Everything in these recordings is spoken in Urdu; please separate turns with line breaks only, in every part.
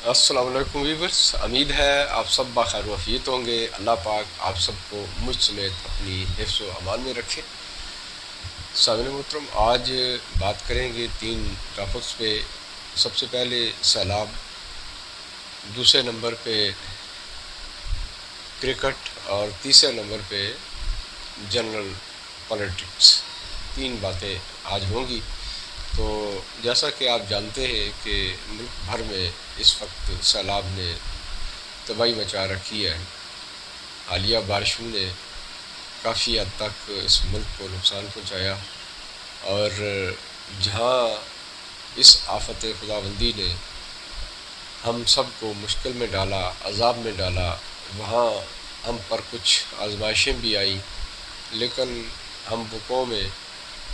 السلام علیکم ویورس، امید ہے آپ سب بخیر وفیت ہوں گے۔ اللہ پاک آپ سب کو مجھ سمیت اپنی حفظ و امان میں رکھے۔ سامعین محترم، آج بات کریں گے 3 ٹاپکس پہ۔ سب سے پہلے سیلاب، دوسرے نمبر پہ کرکٹ، اور تیسرے نمبر پہ جنرل پالیٹکس۔ 3 باتیں آج ہوں گی۔ تو جیسا کہ آپ جانتے ہیں کہ ملک بھر میں اس وقت سیلاب نے تباہی مچا رکھی ہے۔ حالیہ بارشوں نے کافی حد تک اس ملک کو نقصان پہنچایا، اور جہاں اس آفت خداوندی نے ہم سب کو مشکل میں ڈالا، عذاب میں ڈالا، وہاں ہم پر کچھ آزمائشیں بھی آئیں، لیکن ہم وہ قوم ہیں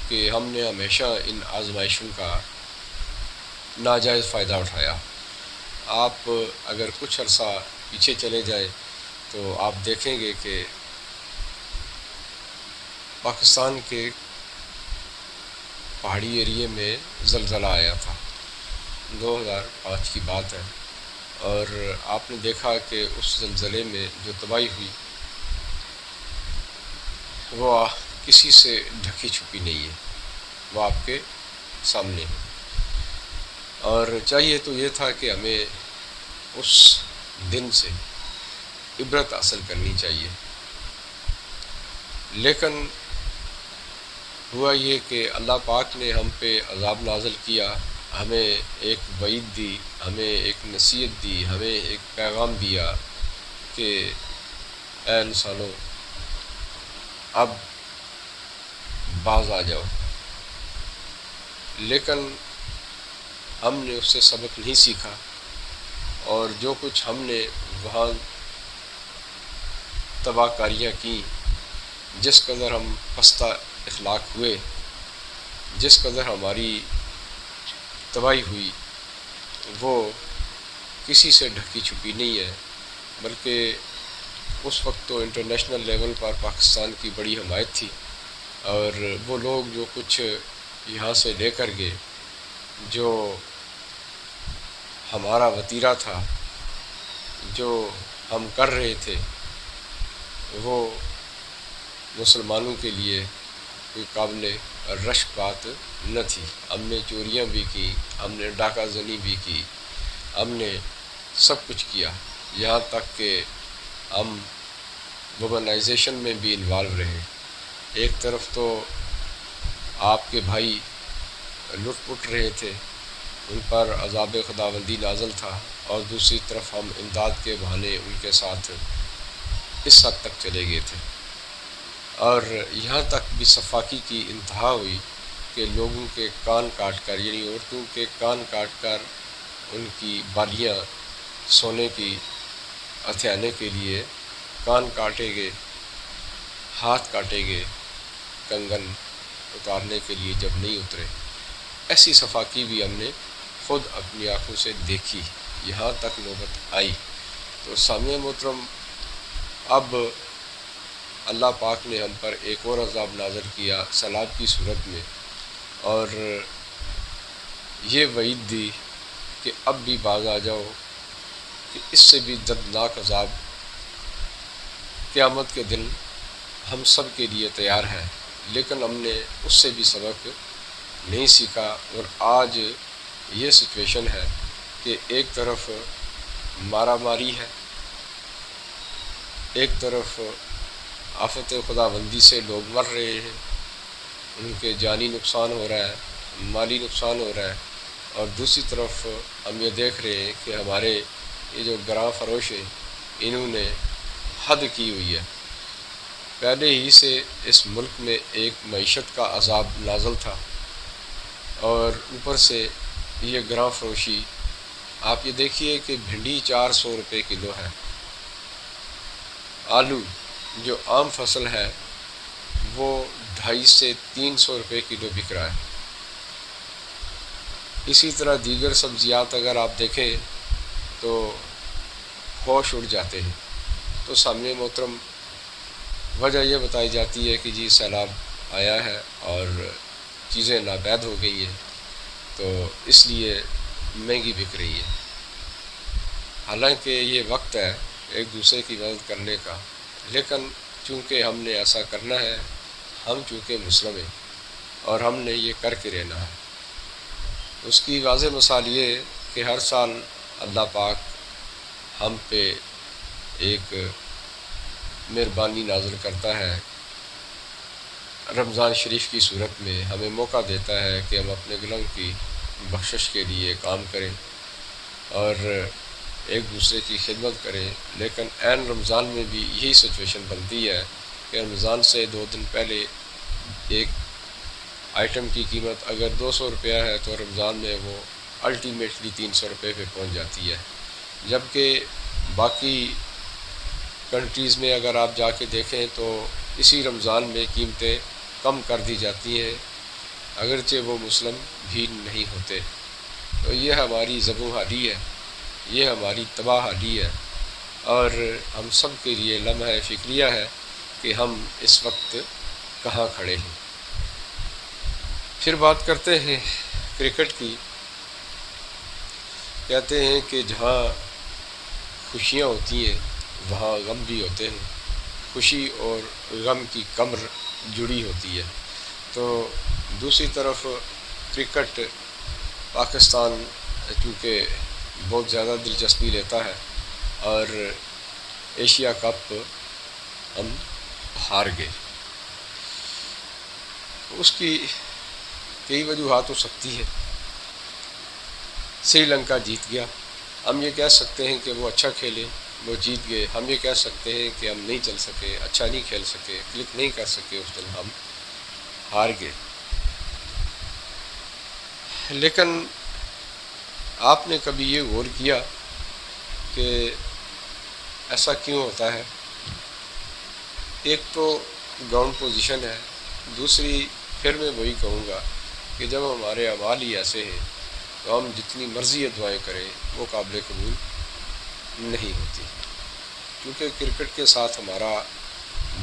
کہ ہم نے ہمیشہ ان آزمائشوں کا ناجائز فائدہ اٹھایا۔ آپ اگر کچھ عرصہ پیچھے چلے جائیں تو آپ دیکھیں گے کہ پاکستان کے پہاڑی ایریے میں زلزلہ آیا تھا، 2005 کی بات ہے، اور آپ نے دیکھا کہ اس زلزلے میں جو تباہی ہوئی وہ کسی سے ڈھکی چھپی نہیں ہے، وہ آپ کے سامنے ہے۔ اور چاہیے تو یہ تھا کہ ہمیں اس دن سے عبرت حاصل کرنی چاہیے، لیکن ہوا یہ کہ اللہ پاک نے ہم پہ عذاب نازل کیا، ہمیں ایک وعید دی، ہمیں ایک نصیحت دی، ہمیں ایک پیغام دیا کہ اے انسانوں، اب باز آ جاؤ۔ لیکن ہم نے اس سے سبق نہیں سیکھا، اور جو کچھ ہم نے وہاں تباہ کاریاں کیں، جس قدر ہم پستہ اخلاق ہوئے، جس قدر ہماری تباہی ہوئی، وہ کسی سے ڈھکی چھپی نہیں ہے، بلکہ اس وقت تو انٹرنیشنل لیول پر پاکستان کی بڑی حمایت تھی، اور وہ لوگ جو کچھ یہاں سے لے کر گئے، جو ہمارا وتیرہ تھا، جو ہم کر رہے تھے، وہ مسلمانوں کے لیے کوئی قابل رشک بات نہ تھی۔ ہم نے چوریاں بھی کی، ہم نے ڈاکہ زنی بھی کی، ہم نے سب کچھ کیا، یہاں تک کہ ہم وومنائزیشن میں بھی انوالو رہے۔ ایک طرف تو آپ کے بھائی لٹ پٹ رہے تھے، ان پر عذاب خداوندی نازل تھا، اور دوسری طرف ہم امداد کے بہانے ان کے ساتھ اس حد تک چلے گئے تھے، اور یہاں تک بھی صفاقی کی انتہا ہوئی کہ لوگوں کے کان کاٹ کر، یعنی عورتوں کے کان کاٹ کر ان کی بالیاں سونے کی ہتھیانے کے لیے کان کاٹے گئے، ہاتھ کاٹے گئے کنگن اتارنے کے لیے جب نہیں اترے۔ ایسی صفاقی بھی ہم نے خود اپنی آنکھوں سے دیکھی، یہاں تک نوبت آئی۔ تو سامعین محترم، اب اللہ پاک نے ہم پر ایک اور عذاب نازل کیا سیلاب کی صورت میں، اور یہ وعید دی کہ اب بھی باز آ جاؤ، کہ اس سے بھی دردناک عذاب قیامت کے دن ہم سب کے لیے تیار ہے۔ لیکن ہم نے اس سے بھی سبق نہیں سیکھا، اور آج یہ سچویشن ہے کہ ایک طرف مارا ماری ہے، ایک طرف آفت خداوندی سے لوگ مر رہے ہیں، ان کے جانی نقصان ہو رہا ہے، مالی نقصان ہو رہا ہے، اور دوسری طرف ہم یہ دیکھ رہے ہیں کہ ہمارے یہ جو گراں فروش ہیں، انہوں نے حد کی ہوئی ہے۔ پہلے ہی سے اس ملک میں ایک معیشت کا عذاب نازل تھا، اور اوپر سے یہ گراں فروشی، آپ یہ دیکھیے کہ بھنڈی 400 روپے کلو ہے، آلو جو عام فصل ہے وہ 250 سے 300 روپے کلو بک رہا ہے۔ اسی طرح دیگر سبزیات اگر آپ دیکھیں تو ہوش اڑ جاتے ہیں۔ تو سامعین محترم، وجہ یہ بتائی جاتی ہے کہ جی سیلاب آیا ہے اور چیزیں ناپید ہو گئی ہیں، تو اس لیے مہنگی بک رہی ہے۔ حالانکہ یہ وقت ہے ایک دوسرے کی مدد کرنے کا، لیکن چونکہ ہم نے ایسا کرنا ہے، ہم چونکہ مسلم ہیں اور ہم نے یہ کر کے رہنا ہے۔ اس کی واضح مثال یہ کہ ہر سال اللہ پاک ہم پہ ایک مہربانی نازل کرتا ہے، رمضان شریف کی صورت میں ہمیں موقع دیتا ہے کہ ہم اپنے گناہوں کی بخشش کے لیے کام کریں اور ایک دوسرے کی خدمت کریں۔ لیکن عین رمضان میں بھی یہی سچویشن بنتی ہے کہ رمضان سے 2 دن پہلے ایک آئٹم کی قیمت اگر 200 روپیہ ہے تو رمضان میں وہ الٹیمیٹلی 300 روپے پہ پہنچ جاتی ہے، جبکہ باقی کنٹریز میں اگر آپ جا کے دیکھیں تو اسی رمضان میں قیمتیں کم کر دی جاتی ہیں، اگرچہ وہ مسلم بھی نہیں ہوتے۔ تو یہ ہماری زبوں حالی ہے، یہ ہماری تباہ حالی ہے، اور ہم سب کے لیے لمحہ فکریہ ہے کہ ہم اس وقت کہاں کھڑے ہیں۔ پھر بات کرتے ہیں کرکٹ کی۔ کہتے ہیں کہ جہاں خوشیاں ہوتی ہیں وہاں غم بھی ہوتے ہیں، خوشی اور غم کی کمر جڑی ہوتی ہے۔ تو دوسری طرف کرکٹ پاکستان چونکہ بہت زیادہ دلچسپی لیتا ہے، اور ایشیا کپ ہم ہار گئے۔ اس کی کئی وجوہات ہو سکتی ہے۔ سری لنکا جیت گیا، ہم یہ کہہ سکتے ہیں کہ وہ اچھا کھیلے، وہ جیت گئے۔ ہم یہ کہہ سکتے ہیں کہ ہم نہیں چل سکے، اچھا نہیں کھیل سکے، کلک نہیں کر سکے، اس دن ہم ہار گئے۔ لیکن آپ نے کبھی یہ غور کیا کہ ایسا کیوں ہوتا ہے؟ ایک تو گراؤنڈ پوزیشن ہے، دوسری پھر میں وہی کہوں گا کہ جب ہمارے اعمال ہی ایسے ہیں تو ہم جتنی مرضی دعائیں کریں وہ قابل قبول نہیں ہوتی، کیونکہ کرکٹ کے ساتھ ہمارا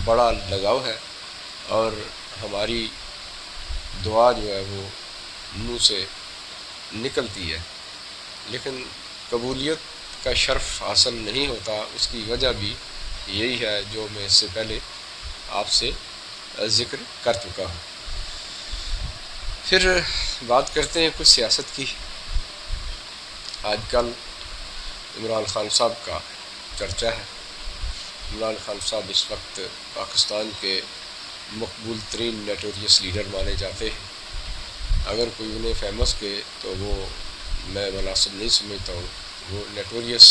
بڑا لگاؤ ہے، اور ہماری دعا جو ہے وہ منہ سے نکلتی ہے، لیکن قبولیت کا شرف حاصل نہیں ہوتا۔ اس کی وجہ بھی یہی ہے جو میں اس سے پہلے آپ سے ذکر کر چکا ہوں۔ پھر بات کرتے ہیں کچھ سیاست کی۔ آج کل عمران خان صاحب کا چرچا ہے۔ عمران خان صاحب اس وقت پاکستان کے مقبول ترین نیٹوریس لیڈر مانے جاتے ہیں۔ اگر کوئی انہیں فیمس کہے تو وہ میں مناسب نہیں سمجھتا ہوں۔ وہ نیٹوریس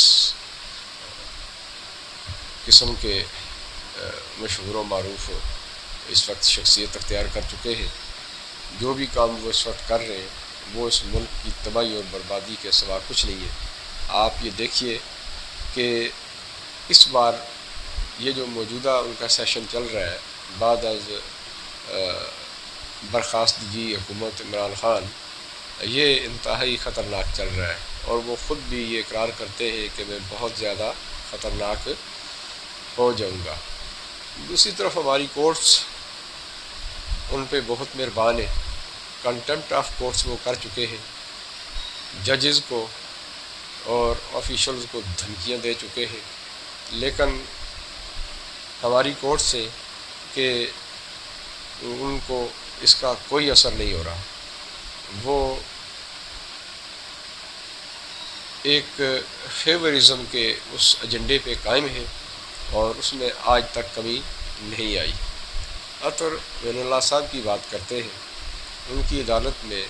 قسم کے مشہور و معروف اس وقت شخصیت اختیار کر چکے ہیں۔ جو بھی کام وہ اس وقت کر رہے ہیں وہ اس ملک کی تباہی اور بربادی کے سوا کچھ نہیں ہے۔ آپ یہ دیکھیے کہ اس بار یہ جو موجودہ ان کا سیشن چل رہا ہے بعد از برخاستگی حکومت عمران خان، یہ انتہائی خطرناک چل رہا ہے، اور وہ خود بھی یہ اقرار کرتے ہیں کہ میں بہت زیادہ خطرناک ہو جاؤں گا۔ دوسری طرف ہماری کورٹس ان پہ بہت مہربان ہیں، کنٹمپٹ آف کورٹس وہ کر چکے ہیں، ججز کو اور آفیشلز کو دھمکیاں دے چکے ہیں، لیکن ہماری کورٹ سے کہ ان کو اس کا کوئی اثر نہیں ہو رہا۔ وہ ایک فیورزم کے اس ایجنڈے پہ قائم ہے اور اس میں آج تک کمی نہیں آئی۔ عطر وین اللہ صاحب کی بات کرتے ہیں، ان کی عدالت میں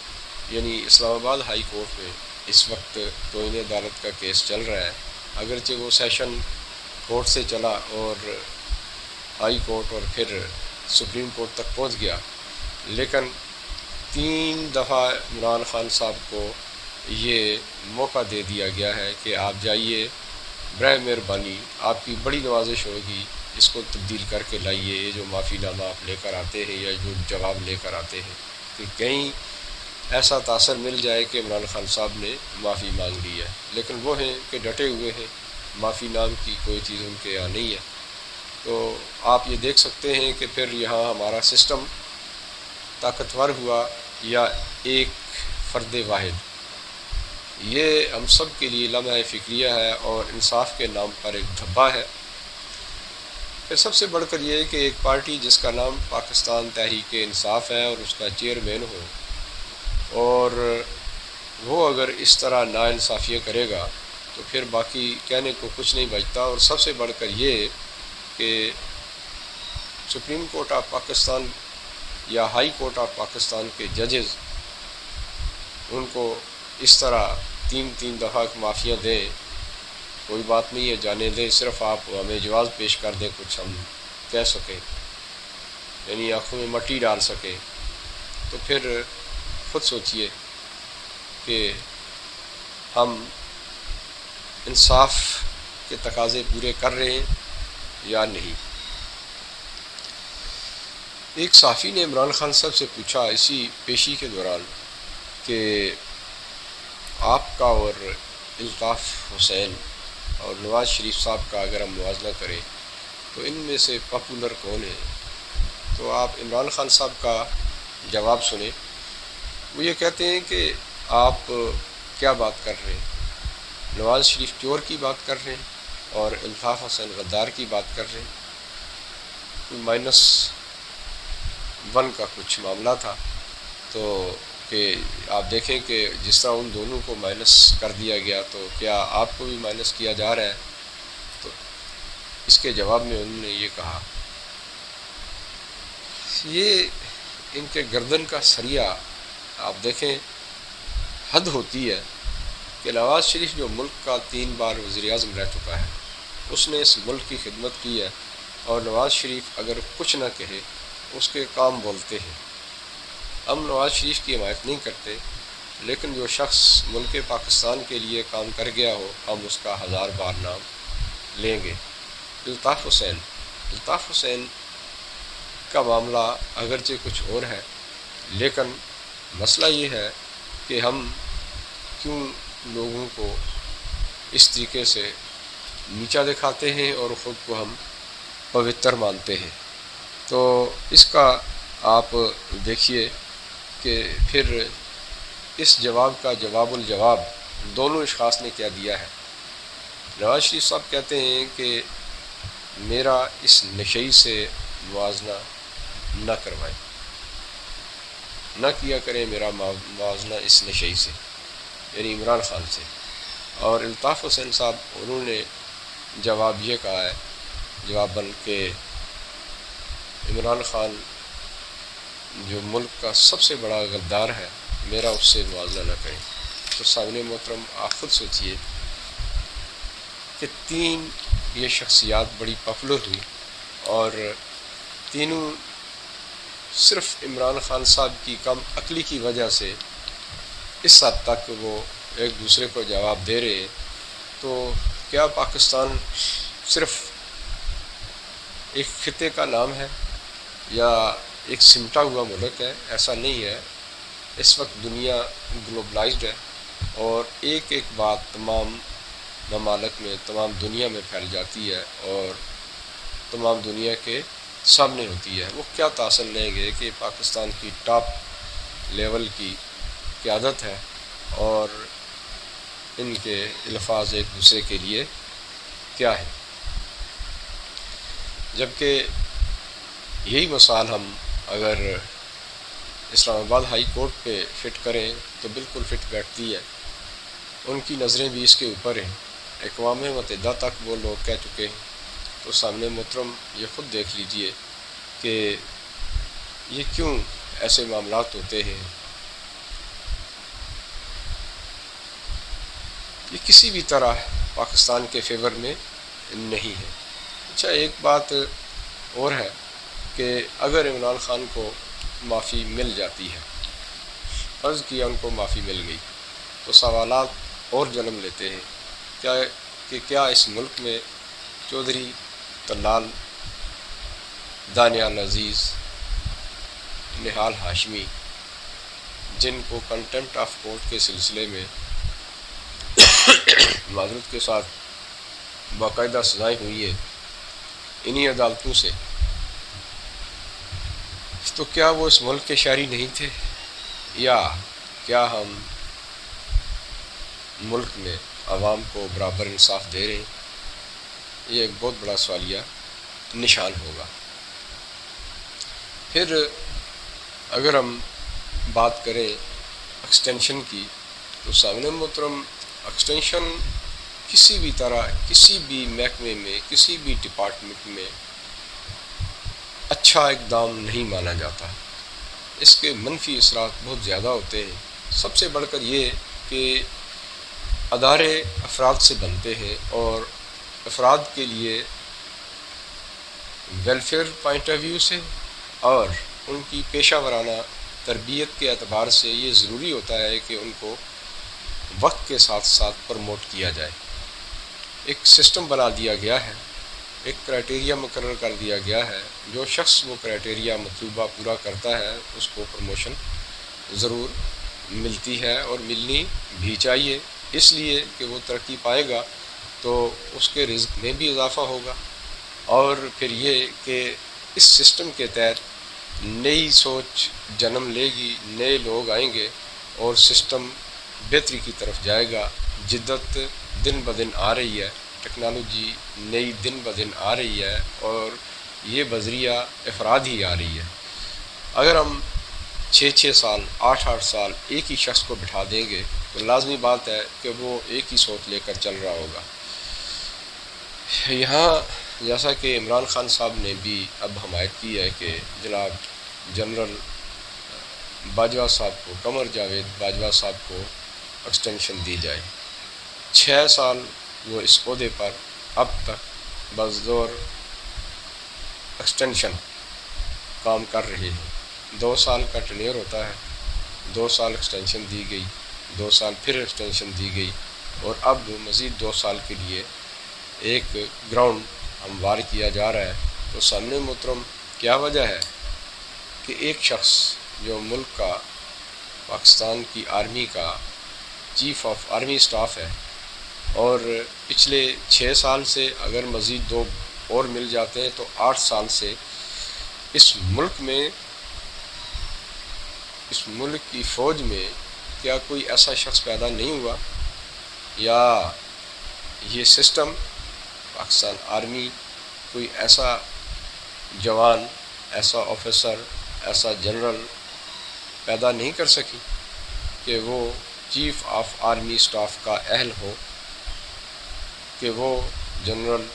یعنی اسلام آباد ہائی کورٹ میں اس وقت توہین عدالت کا کیس چل رہا ہے۔ اگرچہ وہ سیشن کورٹ سے چلا اور ہائی کورٹ اور پھر سپریم کورٹ تک پہنچ گیا، لیکن 3 دفعہ عمران خان صاحب کو یہ موقع دے دیا گیا ہے کہ آپ جائیے، برائے مہربانی آپ کی بڑی نوازش ہوگی، اس کو تبدیل کر کے لائیے، یہ جو معافی نامہ آپ لے کر آتے ہیں یا جو جواب لے کر آتے ہیں، کہ کہیں ایسا تاثر مل جائے کہ عمران خان صاحب نے معافی مانگ لی ہے۔ لیکن وہ ہیں کہ ڈٹے ہوئے ہیں، معافی نام کی کوئی چیز ان کے یہاں نہیں ہے۔ تو آپ یہ دیکھ سکتے ہیں کہ پھر یہاں ہمارا سسٹم طاقتور ہوا یا ایک فرد واحد۔ یہ ہم سب کے لیے لمحہ فکریہ ہے اور انصاف کے نام پر ایک دھبا ہے۔ پھر سب سے بڑھ کر یہ ہے کہ ایک پارٹی جس کا نام پاکستان تحریک انصاف ہے اور اس کا چیئرمین ہو، اور وہ اگر اس طرح ناانصافیاں کرے گا تو پھر باقی کہنے کو کچھ نہیں بچتا۔ اور سب سے بڑھ کر یہ کہ سپریم کورٹ آف پاکستان یا ہائی کورٹ آف پاکستان کے ججز ان کو اس طرح تین دفعہ معافیاں دیں، کوئی بات نہیں ہے، جانے دیں، صرف آپ ہمیں جواز پیش کر دیں، کچھ ہم کہہ سکیں، یعنی آنکھوں میں مٹی ڈال سکیں، تو پھر خود سوچئے کہ ہم انصاف کے تقاضے پورے کر رہے ہیں یا نہیں۔ ایک صحافی نے عمران خان صاحب سے پوچھا اسی پیشی کے دوران کہ آپ کا اور الطاف حسین اور نواز شریف صاحب کا اگر ہم موازنہ کریں تو ان میں سے پاپولر کون ہے؟ تو آپ عمران خان صاحب کا جواب سنیں۔ وہ یہ کہتے ہیں کہ آپ کیا بات کر رہے ہیں؟ نواز شریف چور کی بات کر رہے ہیں اور الطاف حسین غدار کی بات کر رہے ہیں۔ -1 کا کچھ معاملہ تھا، تو کہ آپ دیکھیں کہ جس طرح ان دونوں کو مائنس کر دیا گیا تو کیا آپ کو بھی مائنس کیا جا رہا ہے؟ تو اس کے جواب میں انہوں نے یہ کہا، یہ ان کے گردن کا سریا آپ دیکھیں، حد ہوتی ہے کہ نواز شریف جو ملک کا 3 بار وزیر اعظم رہ چکا ہے، اس نے اس ملک کی خدمت کی ہے، اور نواز شریف اگر کچھ نہ کہے اس کے کام بولتے ہیں۔ ہم نواز شریف کی حمایت نہیں کرتے، لیکن جو شخص ملک پاکستان کے لیے کام کر گیا ہو ہم اس کا 1000 بار نام لیں گے۔ الطاف حسین کا معاملہ اگرچہ کچھ اور ہے، لیکن مسئلہ یہ ہے کہ ہم کیوں لوگوں کو اس طریقے سے نیچا دکھاتے ہیں اور خود کو ہم پوتر مانتے ہیں۔ تو اس کا آپ دیکھیے کہ پھر اس جواب کا جواب الجواب دونوں اشخاص نے کیا دیا ہے۔ نواز شریف صاحب کہتے ہیں کہ میرا اس نشئی سے موازنہ نہ کروائیں، نہ کیا کریں میرا موازنہ اس نشئی سے، یعنی عمران خان سے۔ اور الطاف حسین صاحب انہوں نے جواب یہ کہا ہے جواباً کہ عمران خان جو ملک کا سب سے بڑا غدار ہے، میرا اس سے موازنہ نہ کریں۔ تو سامعین محترم، آپ خود سوچئے کہ 3 یہ شخصیات بڑی پاپولر ہوئی، اور تینوں صرف عمران خان صاحب کی کم عقلی کی وجہ سے اس حد تک وہ ایک دوسرے کو جواب دے رہے ہیں۔ تو کیا پاکستان صرف ایک خطے کا نام ہے یا ایک سمٹا ہوا ملک ہے؟ ایسا نہیں ہے۔ اس وقت دنیا گلوبلائزڈ ہے، اور ایک بات تمام ممالک میں، تمام دنیا میں پھیل جاتی ہے اور تمام دنیا کے سامنے ہوتی ہے۔ وہ کیا تاثر لیں گے کہ پاکستان کی ٹاپ لیول کی قیادت ہے اور ان کے الفاظ ایک دوسرے کے لیے کیا ہے؟ جبکہ یہی مثال ہم اگر اسلام آباد ہائی کورٹ پہ فٹ کریں تو بالکل فٹ بیٹھتی ہے۔ ان کی نظریں بھی اس کے اوپر ہیں، اقوام متحدہ تک وہ لوگ کہہ چکے ہیں۔ تو سامنے محترم یہ خود دیکھ لیجئے کہ یہ کیوں ایسے معاملات ہوتے ہیں۔ یہ کسی بھی طرح پاکستان کے فیور میں نہیں ہے۔ اچھا، ایک بات اور ہے کہ اگر عمران خان کو معافی مل جاتی ہے، فرض کیا ان کو معافی مل گئی، تو سوالات اور جنم لیتے ہیں کیا اس ملک میں چودھری طلال، دانیال عزیز، نہال ہاشمی، جن کو کنٹمپٹ آف کورٹ کے سلسلے میں معذرت کے ساتھ باقاعدہ سزائیں ہوئی ہیں انہی عدالتوں سے، تو کیا وہ اس ملک کے شہری نہیں تھے؟ یا کیا ہم ملک میں عوام کو برابر انصاف دے رہے ہیں؟ یہ ایک بہت بڑا سوالیہ نشان ہوگا۔ پھر اگر ہم بات کریں ایکسٹینشن کی، تو سامعین محترم، ایکسٹینشن کسی بھی طرح، کسی بھی محکمے میں، کسی بھی ڈپارٹمنٹ میں اچھا اقدام نہیں مانا جاتا۔ اس کے منفی اثرات بہت زیادہ ہوتے ہیں۔ سب سے بڑھ کر یہ کہ ادارے افراد سے بنتے ہیں، اور افراد کے لیے ویلفیئر پوائنٹ آف ویو سے اور ان کی پیشہ ورانہ تربیت کے اعتبار سے یہ ضروری ہوتا ہے کہ ان کو وقت کے ساتھ ساتھ پروموٹ کیا جائے۔ ایک سسٹم بنا دیا گیا ہے، ایک کرائٹیریا مقرر کر دیا گیا ہے، جو شخص وہ کرائٹیریا مطلوبہ پورا کرتا ہے اس کو پروموشن ضرور ملتی ہے، اور ملنی بھی چاہیے، اس لیے کہ وہ ترقی پائے گا تو اس کے رزق میں بھی اضافہ ہوگا، اور پھر یہ کہ اس سسٹم کے تحت نئی سوچ جنم لے گی، نئے لوگ آئیں گے اور سسٹم بہتری کی طرف جائے گا۔ جدت دن بدن آ رہی ہے، ٹیکنالوجی نئی دن بدن آ رہی ہے، اور یہ بذریعہ افراد ہی آ رہی ہے۔ اگر ہم 6 سال 8 سال ایک ہی شخص کو بٹھا دیں گے تو لازمی بات ہے کہ وہ ایک ہی سوچ لے کر چل رہا ہوگا۔ یہاں جیسا کہ عمران خان صاحب نے بھی اب حمایت کی ہے کہ جناب جنرل باجوہ صاحب کو، قمر جاوید باجوہ صاحب کو ایکسٹینشن دی جائے۔ 6 سال وہ اس عہدے پر اب تک بزور ایکسٹینشن کام کر رہے ہیں۔ 2 سال کا ٹینیور ہوتا ہے، 2 سال ایکسٹینشن دی گئی، 2 سال پھر ایکسٹینشن دی گئی، اور اب مزید 2 سال کے لیے ایک گراؤنڈ ہموار کیا جا رہا ہے۔ تو سامنے محترم، کیا وجہ ہے کہ ایک شخص جو ملک کا، پاکستان کی آرمی کا چیف آف آرمی اسٹاف ہے، اور پچھلے 6 سال سے اگر مزید 2 اور مل جاتے ہیں تو 8 سال سے اس ملک میں، اس ملک کی فوج میں کیا کوئی ایسا شخص پیدا نہیں ہوا، یا یہ سسٹم پاکستان آرمی کوئی ایسا جوان، ایسا آفیسر، ایسا جنرل پیدا نہیں کر سکی کہ وہ چیف آف آرمی اسٹاف کا اہل ہو، کہ وہ جنرل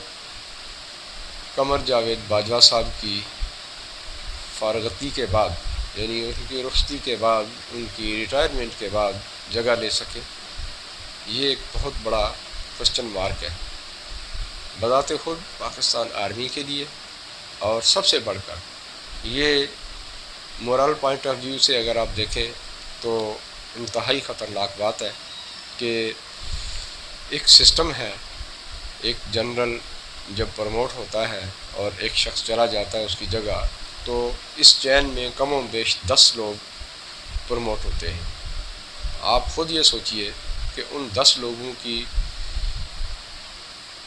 قمر جاوید باجوہ صاحب کی فارغتی کے بعد، یعنی ان کی رخصتی کے بعد، ان کی ریٹائرمنٹ کے بعد جگہ لے سکے۔ یہ ایک بہت بڑا کوسچن مارک ہے بذات خود پاکستان آرمی کے لیے، اور سب سے بڑھ کر یہ مورل پوائنٹ آف ویو سے اگر آپ دیکھیں تو انتہائی خطرناک بات ہے کہ ایک سسٹم ہے، ایک جنرل جب پروموٹ ہوتا ہے اور ایک شخص چلا جاتا ہے اس کی جگہ، تو اس چین میں کم و بیش 10 لوگ پروموٹ ہوتے ہیں۔ آپ خود یہ سوچئے کہ ان 10 لوگوں کی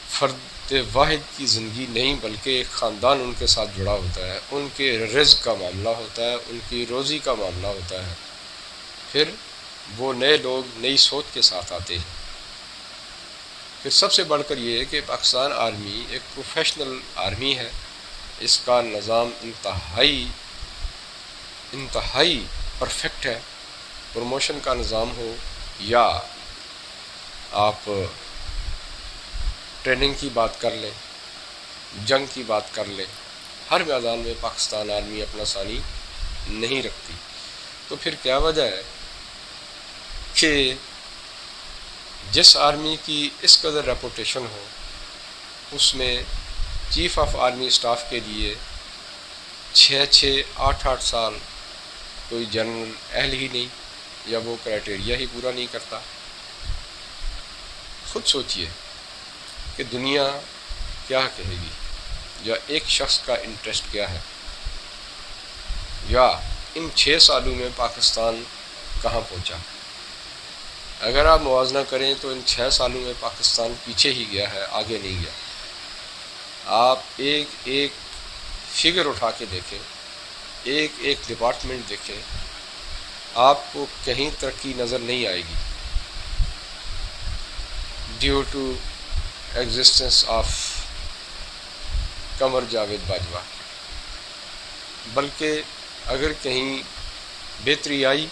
فرد واحد کی زندگی نہیں، بلکہ ایک خاندان ان کے ساتھ جڑا ہوتا ہے، ان کے رزق کا معاملہ ہوتا ہے، ان کی روزی کا معاملہ ہوتا ہے۔ پھر وہ نئے لوگ نئی سوچ کے ساتھ آتے ہیں۔ پھر سب سے بڑھ کر یہ ہے کہ پاکستان آرمی ایک پروفیشنل آرمی ہے، اس کا نظام انتہائی پرفیکٹ ہے۔ پروموشن کا نظام ہو یا آپ ٹریننگ کی بات کر لیں، جنگ کی بات کر لیں، ہر میدان میں پاکستان آرمی اپنا ثانی نہیں رکھتی۔ تو پھر کیا وجہ ہے کہ جس آرمی کی اس قدر ریپوٹیشن ہو، اس میں چیف آف آرمی اسٹاف کے لیے 6 8 سال کوئی جنرل اہل ہی نہیں، یا وہ کرائٹیریا ہی پورا نہیں کرتا؟ خود سوچئے کہ دنیا کیا کہے گی، یا ایک شخص کا انٹرسٹ کیا ہے، یا ان 6 سالوں میں پاکستان کہاں پہنچا۔ اگر آپ موازنہ کریں تو ان 6 سالوں میں پاکستان پیچھے ہی گیا ہے، آگے نہیں گیا۔ آپ ایک فگر اٹھا کے دیکھیں، ایک ڈپارٹمنٹ دیکھیں، آپ کو کہیں ترقی نظر نہیں آئے گی۔ Due to existence of Qamar Javed Bajwa, بلکہ اگر کہیں بہتری آئی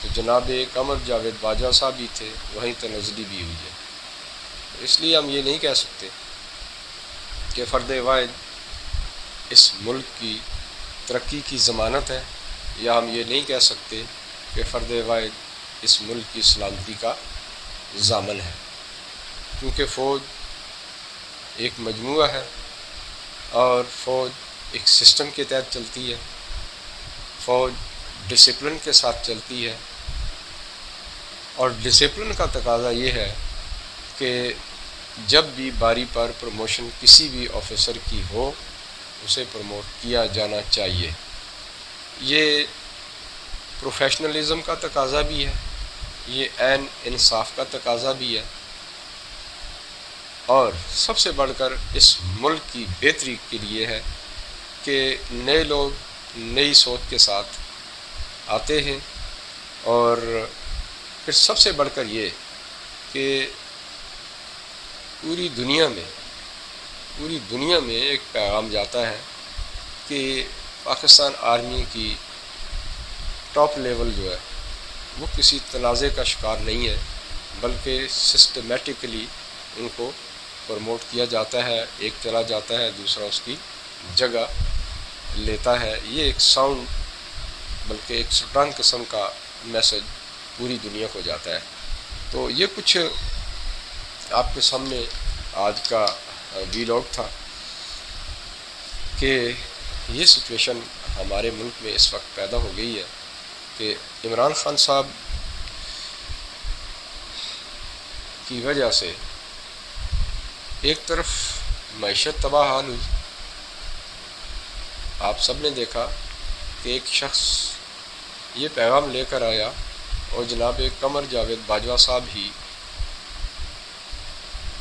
تو جناب قمر جاوید باجوہ صاحب بھی تھے، وہیں تنزلی بھی ہوئی ہے۔ اس لیے ہم یہ نہیں کہہ سکتے کہ فرد واحد اس ملک کی ترقی کی ضمانت ہے، یا ہم یہ نہیں کہہ سکتے کہ فرد واحد اس ملک کی سلامتی کا ضامن ہے، کیونکہ فوج ایک مجموعہ ہے اور فوج ایک سسٹم کے تحت چلتی ہے، فوج ڈسپلن کے ساتھ چلتی ہے، اور ڈسپلن کا تقاضا یہ ہے کہ جب بھی باری پر پروموشن کسی بھی آفیسر کی ہو اسے پروموٹ کیا جانا چاہیے۔ یہ پروفیشنلزم کا تقاضا بھی ہے، یہ عین انصاف کا تقاضا بھی ہے، اور سب سے بڑھ کر اس ملک کی بہتری کے لیے ہے کہ نئے لوگ نئی سوچ کے ساتھ آتے ہیں، اور پھر سب سے بڑھ کر یہ کہ پوری دنیا میں ایک پیغام جاتا ہے کہ پاکستان آرمی کی ٹاپ لیول جو ہے وہ کسی تنازع کا شکار نہیں ہے، بلکہ سسٹمیٹکلی ان کو پروموٹ کیا جاتا ہے، ایک چلا جاتا ہے دوسرا اس کی جگہ لیتا ہے۔ یہ ایک ساؤنڈ بلکہ ایک اسٹرانگ قسم کا میسج پوری دنیا کو جاتا ہے۔ تو یہ کچھ آپ کے سامنے آج کا ویلاگ تھا کہ یہ سچویشن ہمارے ملک میں اس وقت پیدا ہو گئی ہے کہ عمران خان صاحب کی وجہ سے ایک طرف معیشت تباہ حال ہوئی، آپ سب نے دیکھا کہ ایک شخص یہ پیغام لے کر آیا اور جناب قمر جاوید باجوہ صاحب ہی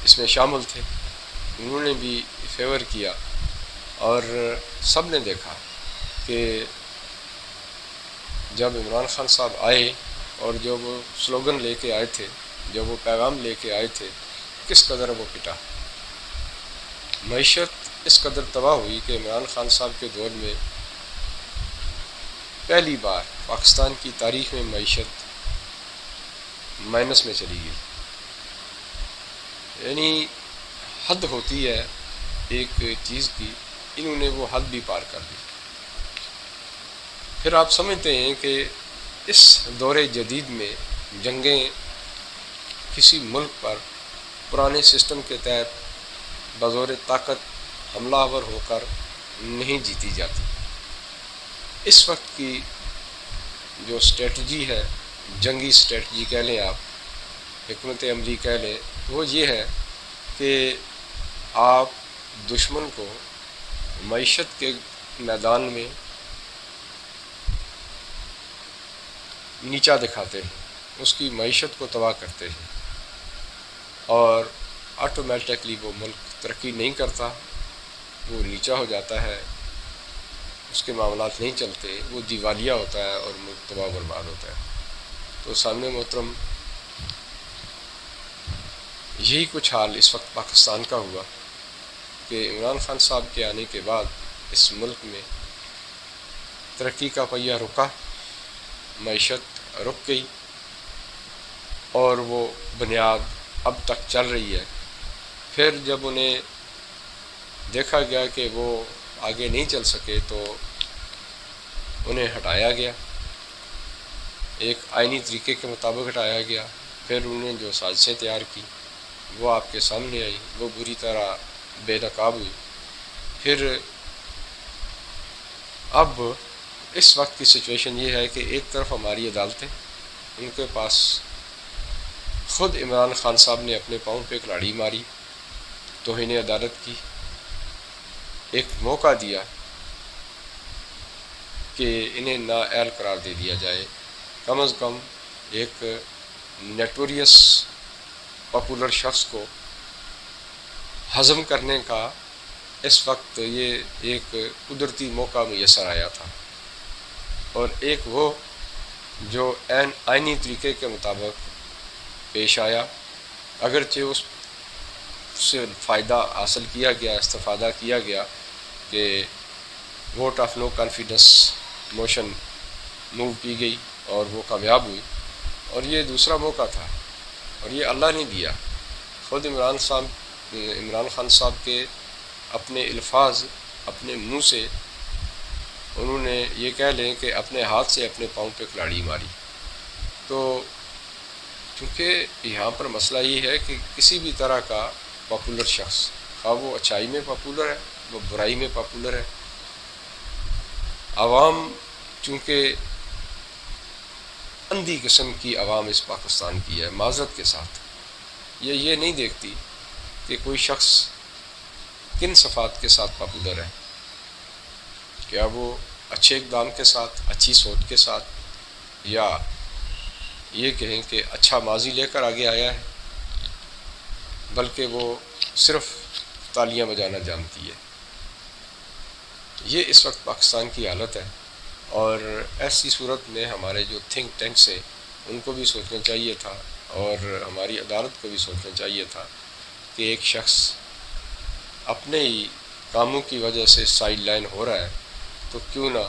اس میں شامل تھے، انہوں نے بھی فیور کیا، اور سب نے دیکھا کہ جب عمران خان صاحب آئے اور جو وہ سلوگن لے کے آئے تھے، جب وہ پیغام لے کے آئے تھے، کس قدر وہ پٹا۔ معیشت اس قدر تباہ ہوئی کہ عمران خان صاحب کے دور میں پہلی بار پاکستان کی تاریخ میں معیشت مائنس میں چلی گئی، یعنی حد ہوتی ہے ایک چیز کی، انہوں نے وہ حد بھی پار کر دی۔ پھر آپ سمجھتے ہیں کہ اس دور جدید میں جنگیں کسی ملک پر پرانے سسٹم کے تحت بزور طاقت حملہ آور ہو کر نہیں جیتی جاتی۔ اس وقت کی جو اسٹریٹجی ہے، جنگی اسٹریٹجی کہہ لیں آپ، حکمت عملی کہہ لیں، وہ یہ ہے کہ آپ دشمن کو معیشت کے میدان میں نیچا دکھاتے ہیں، اس کی معیشت کو تباہ کرتے ہیں، اور آٹومیٹکلی وہ ملک ترقی نہیں کرتا، وہ نیچا ہو جاتا ہے، اس کے معاملات نہیں چلتے، وہ دیوالیہ ہوتا ہے اور ملک تباہ برباد ہوتا ہے۔ تو سامنے محترم، یہی کچھ حال اس وقت پاکستان کا ہوا کہ عمران خان صاحب کے آنے کے بعد اس ملک میں ترقی کا پہیہ رکا، معیشت رک گئی، اور وہ بنیاد اب تک چل رہی ہے۔ پھر جب انہیں دیکھا گیا کہ وہ آگے نہیں چل سکے تو انہیں ہٹایا گیا، ایک آئینی طریقے کے مطابق ہٹایا گیا۔ پھر انہوں نے جو سازشیں تیار کی وہ آپ کے سامنے آئی، وہ بری طرح بے نقاب ہوئی۔ پھر اب اس وقت کی سچویشن یہ ہے کہ ایک طرف ہماری عدالتیں، ان کے پاس خود عمران خان صاحب نے اپنے پاؤں پہ کلاڑی ماری، توہین عدالت کی، ایک موقع دیا کہ انہیں نااہل قرار دے دیا جائے، کم از کم ایک نیٹوریس پاپولر شخص کو ہضم کرنے کا اس وقت یہ ایک قدرتی موقع میسر آیا تھا، اور ایک وہ جو عین آئینی طریقے کے مطابق پیش آیا اگرچہ اس سے فائدہ حاصل کیا گیا، استفادہ کیا گیا کہ vote of no confidence motion move کی گئی اور وہ کامیاب ہوئی، اور یہ دوسرا موقع تھا اور یہ اللہ نے دیا۔ خود عمران خان صاحب کے اپنے الفاظ اپنے منہ سے انہوں نے یہ کہہ لیں کہ اپنے ہاتھ سے اپنے پاؤں پہ کلاڑی ماری۔ تو چونکہ یہاں پر مسئلہ یہ ہے کہ کسی بھی طرح کا پاپولر شخص، خواہ وہ اچھائی میں پاپولر ہے، وہ برائی میں پاپولر ہے، عوام چونکہ اندھی قسم کی عوام اس پاکستان کی ہے، معذرت کے ساتھ یہ نہیں دیکھتی کہ کوئی شخص کن صفات کے ساتھ پاپولر ہے، کیا وہ اچھے اقدام کے ساتھ، اچھی سوچ کے ساتھ، یا یہ کہیں کہ اچھا ماضی لے کر آگے آیا ہے، بلکہ وہ صرف تالیاں بجانا جانتی ہے۔ یہ اس وقت پاکستان کی حالت ہے، اور ایسی صورت میں ہمارے جو تھنک ٹینکس ہیں ان کو بھی سوچنا چاہیے تھا، اور ہماری عدالت کو بھی سوچنا چاہیے تھا کہ ایک شخص اپنے ہی کاموں کی وجہ سے سائیڈ لائن ہو رہا ہے تو کیوں نہ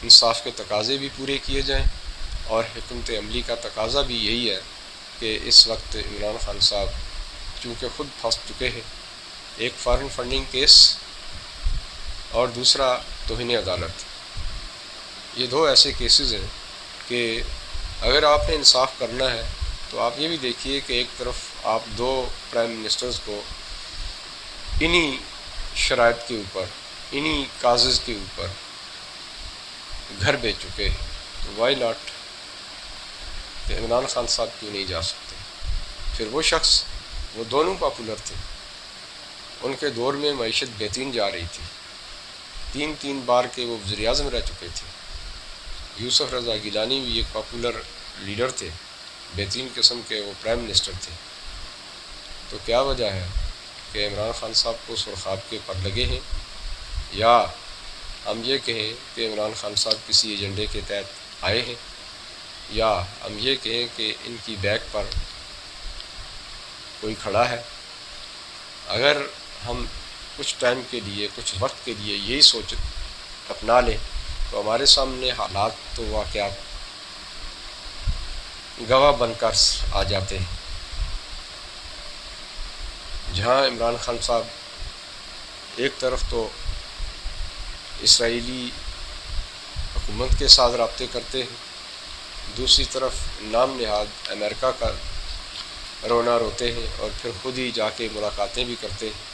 انصاف کے تقاضے بھی پورے کیے جائیں، اور حکمت عملی کا تقاضا بھی یہی ہے کہ اس وقت عمران خان صاحب چونکہ خود پھنس چکے ہیں، ایک فارن فنڈنگ کیس اور دوسرا توہین عدالت، یہ دو ایسے کیسز ہیں کہ اگر آپ نے انصاف کرنا ہے تو آپ یہ بھی دیکھیے کہ ایک طرف آپ دو پرائم منسٹرز کو انہی شرائط کے اوپر، انہی کازز کے اوپر گھر بھیج چکے ہیں، تو وائی ناٹ کہ عمران خان صاحب کیوں نہیں جا سکتے؟ پھر وہ شخص، وہ دونوں پاپولر تھے، ان کے دور میں معیشت بہترین جا رہی تھی، 3 بار کے وہ وزیر اعظم رہ چکے تھے، یوسف رضا گیلانی بھی ایک پاپولر لیڈر تھے، بہترین قسم کے وہ پرائم منسٹر تھے، تو کیا وجہ ہے کہ عمران خان صاحب کو سرخاب کے پر لگے ہیں؟ یا ہم یہ کہیں کہ عمران خان صاحب کسی ایجنڈے کے تحت آئے ہیں، یا ہم یہ کہیں کہ ان کی بیک پر کوئی کھڑا ہے؟ اگر ہم کچھ ٹائم کے لیے، کچھ وقت کے لیے یہی سوچ اپنا لیں تو ہمارے سامنے حالات تو واقعات گواہ بن کر آ جاتے ہیں، جہاں عمران خان صاحب ایک طرف تو اسرائیلی حکومت کے ساتھ رابطے کرتے ہیں، دوسری طرف نام نہاد امریکہ کا رونا روتے ہیں، اور پھر خود ہی جا کے ملاقاتیں بھی کرتے ہیں،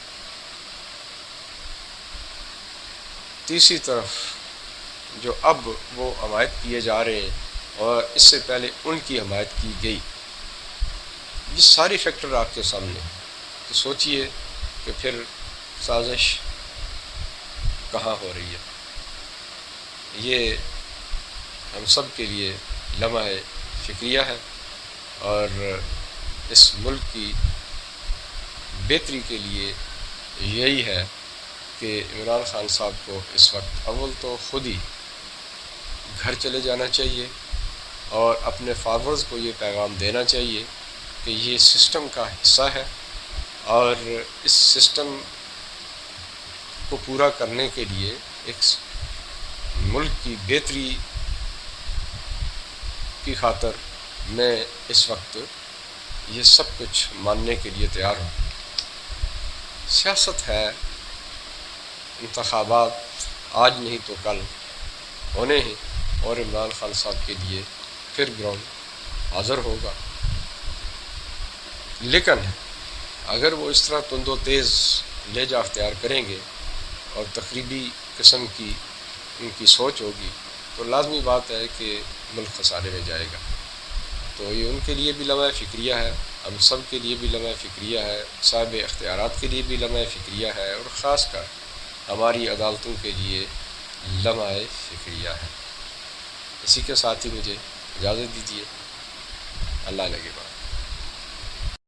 تیسری طرف جو اب وہ حمایت کیے جا رہے ہیں اور اس سے پہلے ان کی حمایت کی گئی، یہ ساری فیکٹر آپ کے سامنے ہیں، تو سوچئے کہ پھر سازش کہاں ہو رہی ہے۔ یہ ہم سب کے لیے لمحہ فکریہ ہے، اور اس ملک کی بہتری کے لیے یہی ہے کہ عمران خان صاحب کو اس وقت اول تو خود ہی گھر چلے جانا چاہیے، اور اپنے فالوورز کو یہ پیغام دینا چاہیے کہ یہ سسٹم کا حصہ ہے، اور اس سسٹم کو پورا کرنے کے لیے ایک ملک کی بہتری کی خاطر میں اس وقت یہ سب کچھ ماننے کے لیے تیار ہوں۔ سیاست ہے، انتخابات آج نہیں تو کل ہونے ہیں، اور عمران خان صاحب کے لیے پھر گراؤنڈ حاضر ہوگا، لیکن اگر وہ اس طرح تند و تیز لہجہ اختیار کریں گے اور تقریبی قسم کی ان کی سوچ ہوگی تو لازمی بات ہے کہ ملک خسارے میں جائے گا۔ تو یہ ان کے لیے بھی لمحہ فکریہ ہے، ہم سب کے لیے بھی لمحہ فکریہ ہے، صاحب اختیارات کے لیے بھی لمحہ فکریہ ہے، اور خاص کر ہماری عدالتوں کے لیے لمحہ فکریہ ہے۔ اسی کے ساتھ ہی مجھے اجازت دیجیے، اللہ نگہبان۔